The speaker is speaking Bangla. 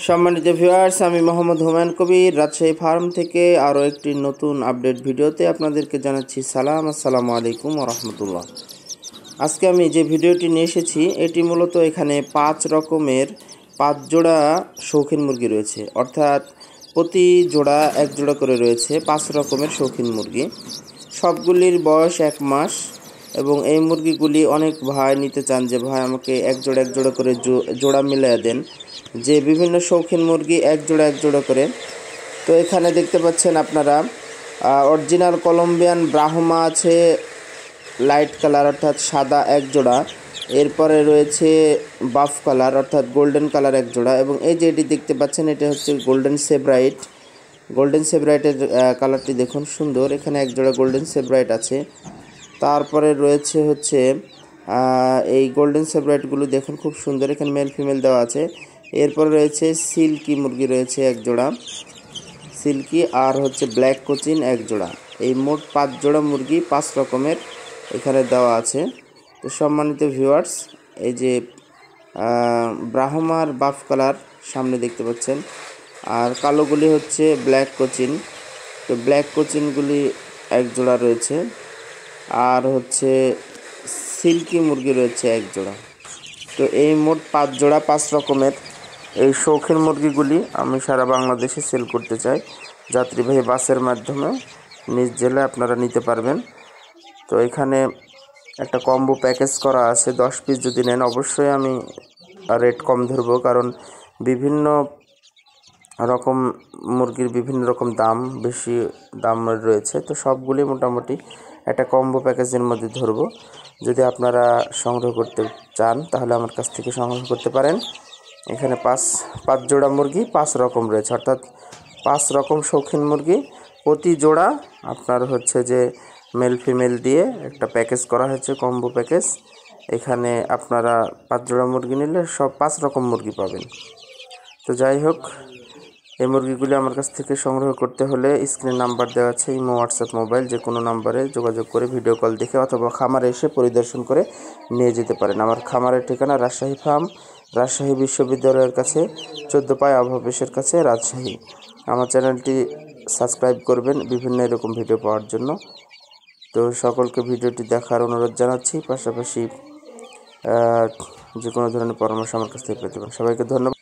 সম্মানিত ভিউয়ার্স, আমি মোহাম্মদ হুমায়ুন কবির রাজশাহী ফার্ম থেকে আরও একটি নতুন আপডেট ভিডিওতে আপনাদেরকে জানাচ্ছি সালাম। আসসালামু আলাইকুম ওয়া রাহমাতুল্লাহ। আজকে আমি যে ভিডিওটি নিয়ে এসেছি এটি মূলত এখানে 5 রকমের 5 জোড়া শৌখিন মুরগি রয়েছে, অর্থাৎ প্রতি জোড়া 1 জোড়া করে রয়েছে 5 রকমের শৌখিন মুরগি। সবগুলির বয়স 1 মাস এবং এই মুরগিগুলি অনেক ভাই নিতে চান যে ভাই আমাকে এক জোড়া করে জোড়া মিলিয়ে দেন, যে বিভিন্ন শৌখিন মুরগি এক জোড়া করে। তো এখানে দেখতে পাচ্ছেন আপনারা অরিজিনাল কলম্বিয়ান ব্রাহ্মা আছে লাইট কালার অর্থাৎ সাদা 1 জোড়া, এরপরে রয়েছে বাফ কালার অর্থাৎ গোল্ডেন কালার 1 জোড়া, এবং এই যে এটি দেখতে পাচ্ছেন এটা হচ্ছে গোল্ডেন সেব্রাইটের কালারটি দেখুন সুন্দর, এখানে 1 জোড়া গোল্ডেন সেব্রাইট আছে। তারপরে রয়েছে হচ্ছে এই গোল্ডেন সেব্রাইটগুলো দেখুন খুব সুন্দর, এখানে মেল ফিমেল দেওয়া আছে। এরপর রয়েছে সিল্কি মুরগি রয়েছে 1 জোড়া সিল্কি, আর হচ্ছে ব্ল্যাক কোচিন 1 জোড়া। এই মোট 5 জোড়া মুরগি 5 রকমের এখানে দেওয়া আছে। তো সম্মানিত ভিউয়ার্স, এই যে ব্রাহ্মার বাফ কালার সামনে দেখতে পাচ্ছেন, আর কালোগুলি হচ্ছে ব্ল্যাক কোচিন। তো ব্ল্যাক কোচিনগুলি 1 জোড়া রয়েছে, আর হচ্ছে সিল্কি মুরগি রয়েছে 1 জোড়া। তো এই মোট 5 জোড়া 5 রকমের এই শৌখিন মুরগিগুলি আমি সারা বাংলাদেশে সেল করতে চাই। যাত্রীবাহী বাসের মাধ্যমে নিজ জেলায় আপনারা নিতে পারবেন। তো এখানে একটা কম্বো প্যাকেজ করা আছে, 10 পিস যদি নেন অবশ্যই আমি রেট কম ধরবো, কারণ বিভিন্ন রকম মুরগির বিভিন্ন রকম বেশি দাম রয়েছে। তো সবগুলি মোটামুটি একটা কম্বো প্যাকেজের মধ্যে ধরবো। যদি আপনারা সংগ্রহ করতে চান তাহলে আমার কাছ থেকে সংগ্রহ করতে পারেন। এখানে 5 জোড়া মুরগি 5 রকম রয়েছে, অর্থাৎ 5 রকম শৌখিন মুরগি প্রতি জোড়া আপনার হচ্ছে যে মেল ফিমেল দিয়ে একটা প্যাকেজ করা হয়েছে, কম্বো প্যাকেজ। এখানে আপনারা 5 জোড়া মুরগি নিলে সব 5 রকম মুরগি পাবেন। তো যাই হোক, এই মুরগিগুলি আমার কাছ থেকে সংগ্রহ করতে হলে স্ক্রিনে নাম্বার দেওয়া আছে, ইমো হোয়াটসঅ্যাপ মোবাইল যে কোনো নাম্বারে যোগাযোগ করে ভিডিও কল দেখে অথবা খামারে এসে পরিদর্শন করে নিয়ে যেতে পারেন। আমার খামারের ঠিকানা রাজশাহী ফার্ম, রাজশাহী বিশ্ববিদ্যালয়ের কাছে, 14 পায় অফিসের কাছে, রাজশাহী। আমার চ্যানেলটি সাবস্ক্রাইব করবেন বিভিন্ন এরকম ভিডিও পাওয়ার জন্য। তো সকলকে ভিডিওটি দেখার অনুরোধ জানাচ্ছি, পাশাপাশি যে কোনো ধরনের পরামর্শ আমার কাছ থেকে পেতে পারেন। সবাইকে ধন্যবাদ।